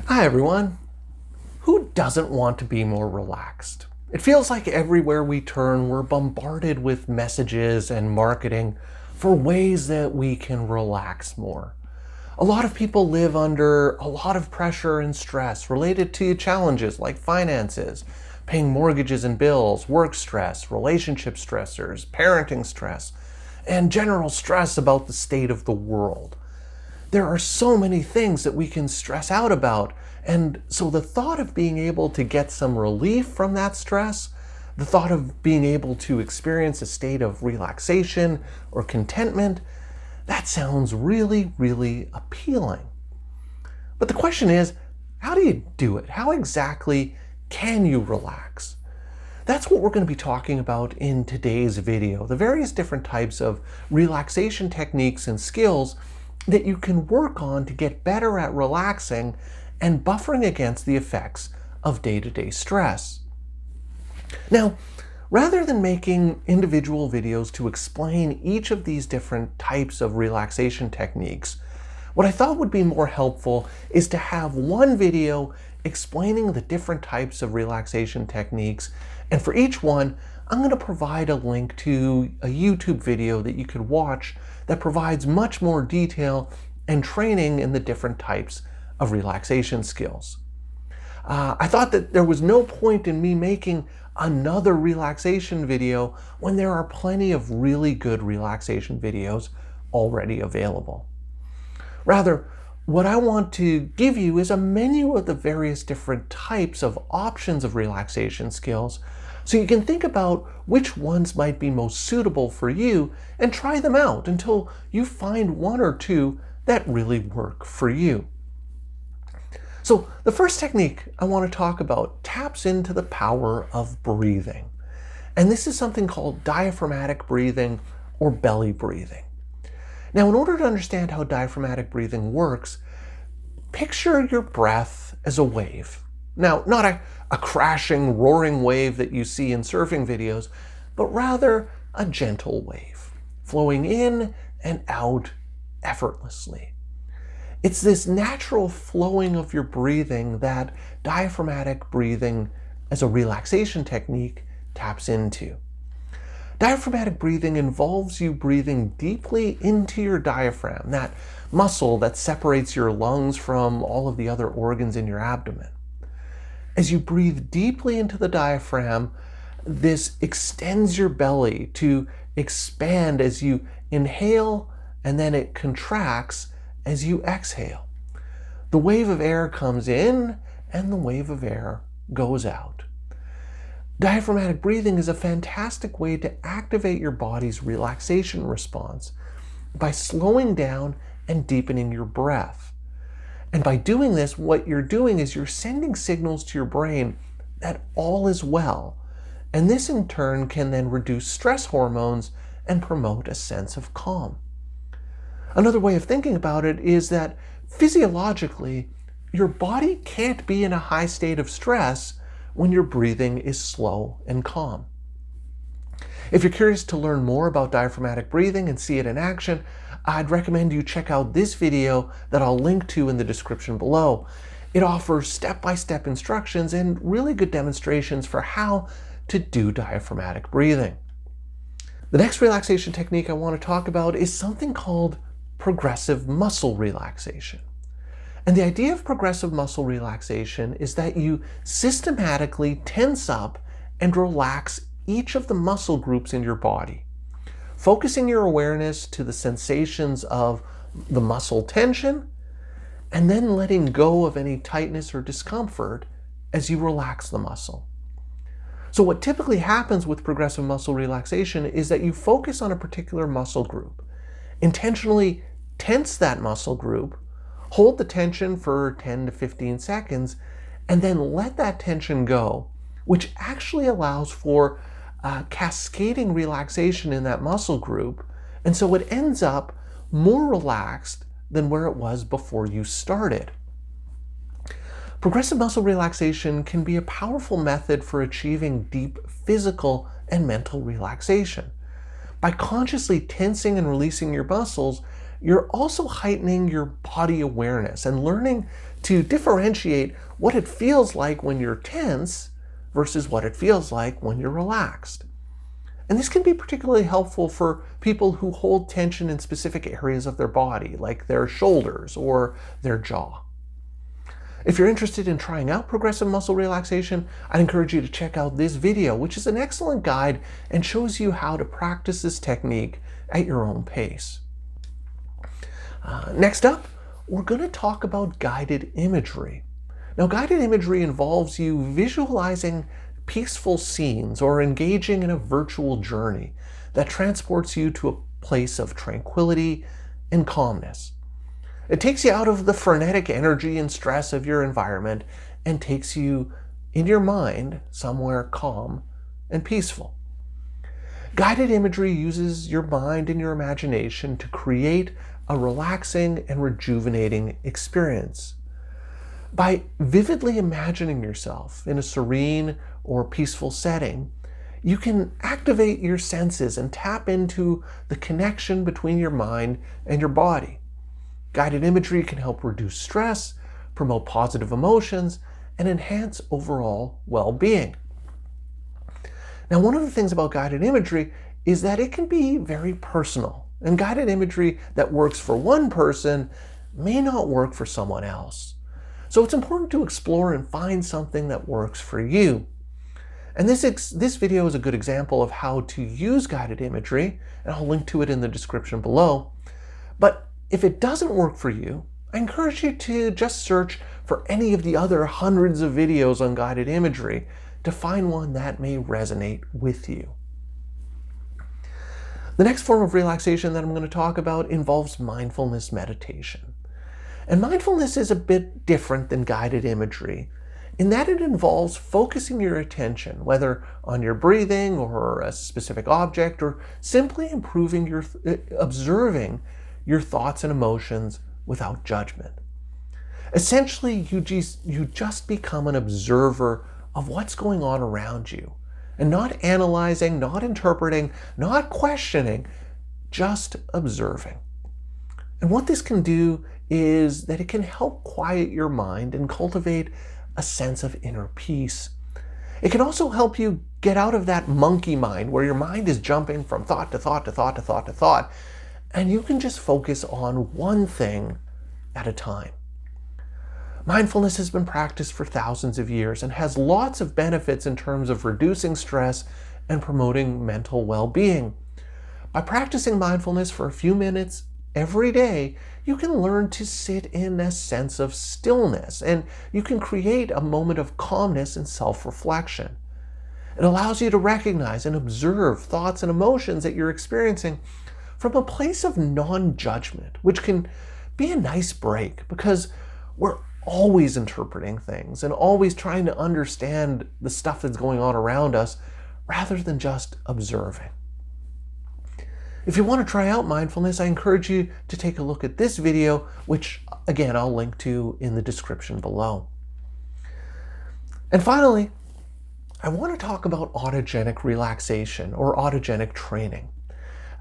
Hi everyone. Who doesn't want to be more relaxed? It feels like everywhere we turn, we're bombarded with messages and marketing for ways that we can relax more. A lot of people live under a lot of pressure and stress related to challenges like finances, paying mortgages and bills, work stress, relationship stressors, parenting stress, and general stress about the state of the world. There are so many things that we can stress out about. And so the thought of being able to get some relief from that stress, the thought of being able to experience a state of relaxation or contentment, that sounds really, really appealing. But the question is, how do you do it? How exactly can you relax? That's what we're going to be talking about in today's video, the various different types of relaxation techniques and skills that you can work on to get better at relaxing and buffering against the effects of day-to-day stress. Now, rather than making individual videos to explain each of these different types of relaxation techniques, what I thought would be more helpful is to have one video explaining the different types of relaxation techniques, and for each one, I'm going to provide a link to a YouTube video that you could watch that provides much more detail and training in the different types of relaxation skills. I thought that there was no point in me making another relaxation video when there are plenty of really good relaxation videos already available. Rather, what I want to give you is a menu of the various different types of options of relaxation skills, so you can think about which ones might be most suitable for you and try them out until you find one or two that really work for you. So the first technique I want to talk about taps into the power of breathing. And this is something called diaphragmatic breathing or belly breathing. Now, in order to understand how diaphragmatic breathing works, picture your breath as a wave. Now, not a crashing, roaring wave that you see in surfing videos, but rather a gentle wave, flowing in and out effortlessly. It's this natural flowing of your breathing that diaphragmatic breathing as a relaxation technique taps into. Diaphragmatic breathing involves you breathing deeply into your diaphragm, that muscle that separates your lungs from all of the other organs in your abdomen. As you breathe deeply into the diaphragm, this extends your belly to expand as you inhale, and then it contracts as you exhale. The wave of air comes in and the wave of air goes out. Diaphragmatic breathing is a fantastic way to activate your body's relaxation response by slowing down and deepening your breath. And by doing this, what you're doing is you're sending signals to your brain that all is well. And this in turn can then reduce stress hormones and promote a sense of calm. Another way of thinking about it is that physiologically, your body can't be in a high state of stress when your breathing is slow and calm. If you're curious to learn more about diaphragmatic breathing and see it in action, I'd recommend you check out this video that I'll link to in the description below. It offers step-by-step instructions and really good demonstrations for how to do diaphragmatic breathing. The next relaxation technique I want to talk about is something called progressive muscle relaxation. And the idea of progressive muscle relaxation is that you systematically tense up and relax each of the muscle groups in your body, focusing your awareness to the sensations of the muscle tension, and then letting go of any tightness or discomfort as you relax the muscle. So what typically happens with progressive muscle relaxation is that you focus on a particular muscle group, intentionally tense that muscle group, hold the tension for 10 to 15 seconds, and then let that tension go, which actually allows for cascading relaxation in that muscle group, and so it ends up more relaxed than where it was before you started. Progressive muscle relaxation can be a powerful method for achieving deep physical and mental relaxation. By consciously tensing and releasing your muscles, you're also heightening your body awareness and learning to differentiate what it feels like when you're tense versus what it feels like when you're relaxed. And this can be particularly helpful for people who hold tension in specific areas of their body, like their shoulders or their jaw. If you're interested in trying out progressive muscle relaxation, I'd encourage you to check out this video, which is an excellent guide and shows you how to practice this technique at your own pace. Next up, we're going to talk about guided imagery. Now, guided imagery involves you visualizing peaceful scenes or engaging in a virtual journey that transports you to a place of tranquility and calmness. It takes you out of the frenetic energy and stress of your environment and takes you in your mind somewhere calm and peaceful. Guided imagery uses your mind and your imagination to create a relaxing and rejuvenating experience. By vividly imagining yourself in a serene or peaceful setting, you can activate your senses and tap into the connection between your mind and your body. Guided imagery can help reduce stress, promote positive emotions, and enhance overall well-being. Now, one of the things about guided imagery is that it can be very personal, and guided imagery that works for one person may not work for someone else. So it's important to explore and find something that works for you. And this video is a good example of how to use guided imagery, and I'll link to it in the description below. But if it doesn't work for you, I encourage you to just search for any of the other hundreds of videos on guided imagery to find one that may resonate with you. The next form of relaxation that I'm going to talk about involves mindfulness meditation. And mindfulness is a bit different than guided imagery in that it involves focusing your attention, whether on your breathing or a specific object, or simply observing your thoughts and emotions without judgment. Essentially, you just become an observer of what's going on around you, and not analyzing, not interpreting, not questioning, just observing. And what this can do is that it can help quiet your mind and cultivate a sense of inner peace. It can also help you get out of that monkey mind where your mind is jumping from thought to thought to thought to thought to thought, and you can just focus on one thing at a time. Mindfulness has been practiced for thousands of years and has lots of benefits in terms of reducing stress and promoting mental well-being. By practicing mindfulness for a few minutes every day, you can learn to sit in a sense of stillness, and you can create a moment of calmness and self-reflection. It allows you to recognize and observe thoughts and emotions that you're experiencing from a place of non-judgment, which can be a nice break because we're always interpreting things and always trying to understand the stuff that's going on around us rather than just observing. If you want to try out mindfulness, I encourage you to take a look at this video, which again I'll link to in the description below. And finally, I want to talk about autogenic relaxation or autogenic training.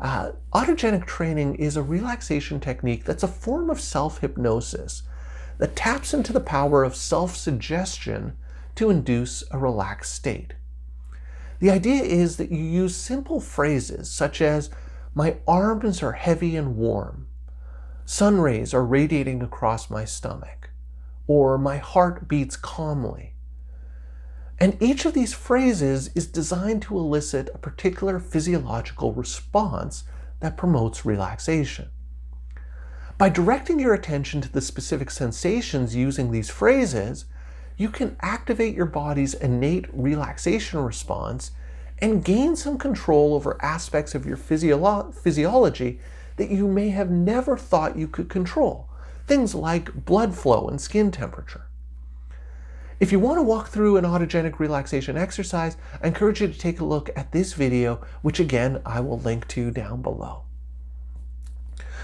Autogenic training is a relaxation technique that's a form of self-hypnosis that taps into the power of self-suggestion to induce a relaxed state. The idea is that you use simple phrases such as, "My arms are heavy and warm," "Sun rays are radiating across my stomach," or "My heart beats calmly." And each of these phrases is designed to elicit a particular physiological response that promotes relaxation. By directing your attention to the specific sensations using these phrases, you can activate your body's innate relaxation response and gain some control over aspects of your physiology that you may have never thought you could control, things like blood flow and skin temperature. If you want to walk through an autogenic relaxation exercise, I encourage you to take a look at this video, which again, I will link to down below.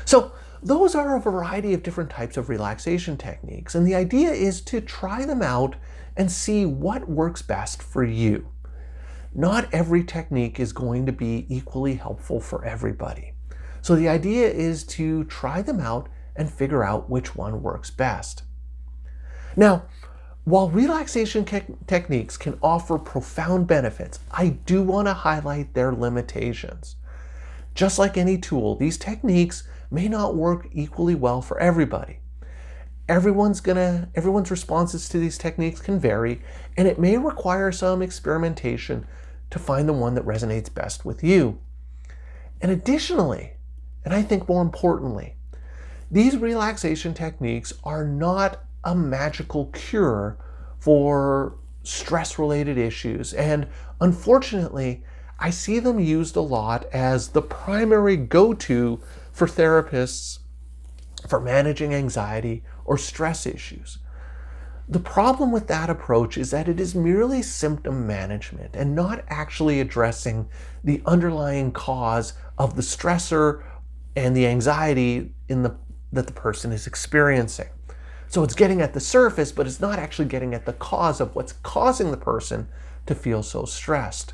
So those are a variety of different types of relaxation techniques, and the idea is to try them out and see what works best for you. Not every technique is going to be equally helpful for everybody. So the idea is to try them out and figure out which one works best. Now, while relaxation techniques can offer profound benefits, I do want to highlight their limitations. Just like any tool, these techniques may not work equally well for everybody. Everyone's responses to these techniques can vary, and it may require some experimentation to find the one that resonates best with you. And additionally, and I think more importantly, these relaxation techniques are not a magical cure for stress-related issues. And unfortunately, I see them used a lot as the primary go-to for therapists for managing anxiety or stress issues. The problem with that approach is that it is merely symptom management and not actually addressing the underlying cause of the stressor and the anxiety that the person is experiencing. So it's getting at the surface, but it's not actually getting at the cause of what's causing the person to feel so stressed.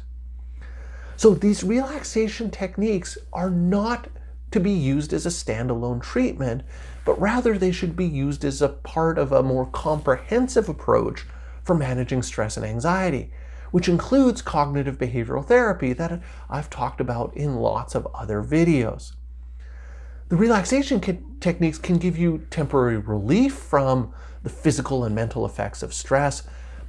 So these relaxation techniques are not to be used as a standalone treatment, but rather they should be used as a part of a more comprehensive approach for managing stress and anxiety, which includes cognitive behavioral therapy that I've talked about in lots of other videos. The relaxation techniques can give you temporary relief from the physical and mental effects of stress,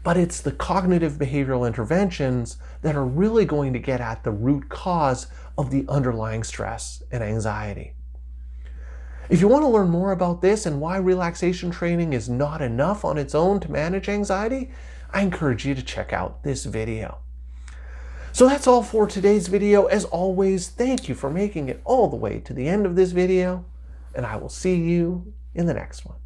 but it's the cognitive behavioral interventions that are really going to get at the root cause of the underlying stress and anxiety. If you want to learn more about this and why relaxation training is not enough on its own to manage anxiety, I encourage you to check out this video. So that's all for today's video. As always, thank you for making it all the way to the end of this video, and I will see you in the next one.